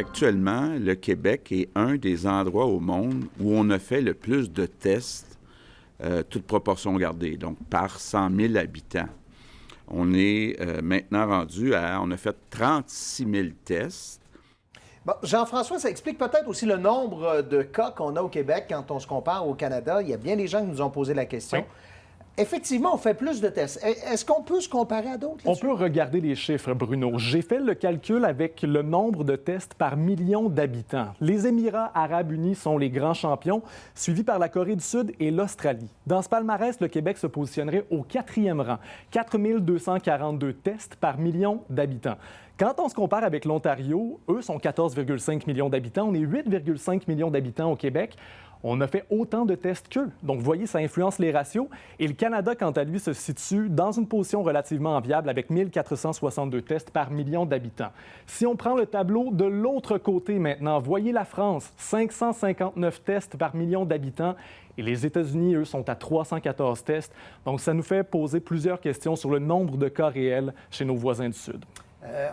Actuellement, le Québec est un des endroits au monde où on a fait le plus de tests, toute proportion gardée, donc par 100 000 habitants. On est maintenant rendu à... On a fait 36 000 tests. Bon, Jean-François, ça explique peut-être aussi le nombre de cas qu'on a au Québec quand on se compare au Canada. Il y a bien des gens qui nous ont posé la question. Oui. Effectivement, on fait plus de tests. Est-ce qu'on peut se comparer à d'autres? On peut regarder les chiffres, Bruno. J'ai fait le calcul avec le nombre de tests par million d'habitants. Les Émirats arabes unis sont les grands champions, suivis par la Corée du Sud et l'Australie. Dans ce palmarès, le Québec se positionnerait au 4e rang, 4 242 tests par million d'habitants. Quand on se compare avec l'Ontario, eux sont 14,5 millions d'habitants. On est 8,5 millions d'habitants au Québec. On a fait autant de tests qu'eux. Donc, vous voyez, ça influence les ratios. Et le Canada, quant à lui, se situe dans une position relativement enviable avec 1462 tests par million d'habitants. Si on prend le tableau de l'autre côté maintenant, voyez la France, 559 tests par million d'habitants. Et les États-Unis, eux, sont à 314 tests. Donc, ça nous fait poser plusieurs questions sur le nombre de cas réels chez nos voisins du Sud.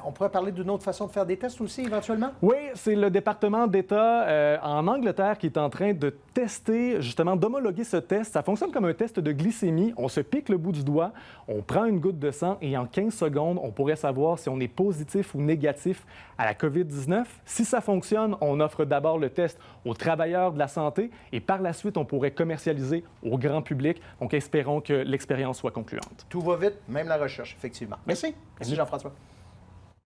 On pourrait parler d'une autre façon de faire des tests aussi, éventuellement? Oui, c'est le département d'État en Angleterre qui est en train de tester, justement, d'homologuer ce test. Ça fonctionne comme un test de glycémie. On se pique le bout du doigt, on prend une goutte de sang et en 15 secondes, on pourrait savoir si on est positif ou négatif à la COVID-19. Si ça fonctionne, on offre d'abord le test aux travailleurs de la santé et par la suite, on pourrait commercialiser au grand public. Donc, espérons que l'expérience soit concluante. Tout va vite, même la recherche, effectivement. Merci. Merci, Jean-François.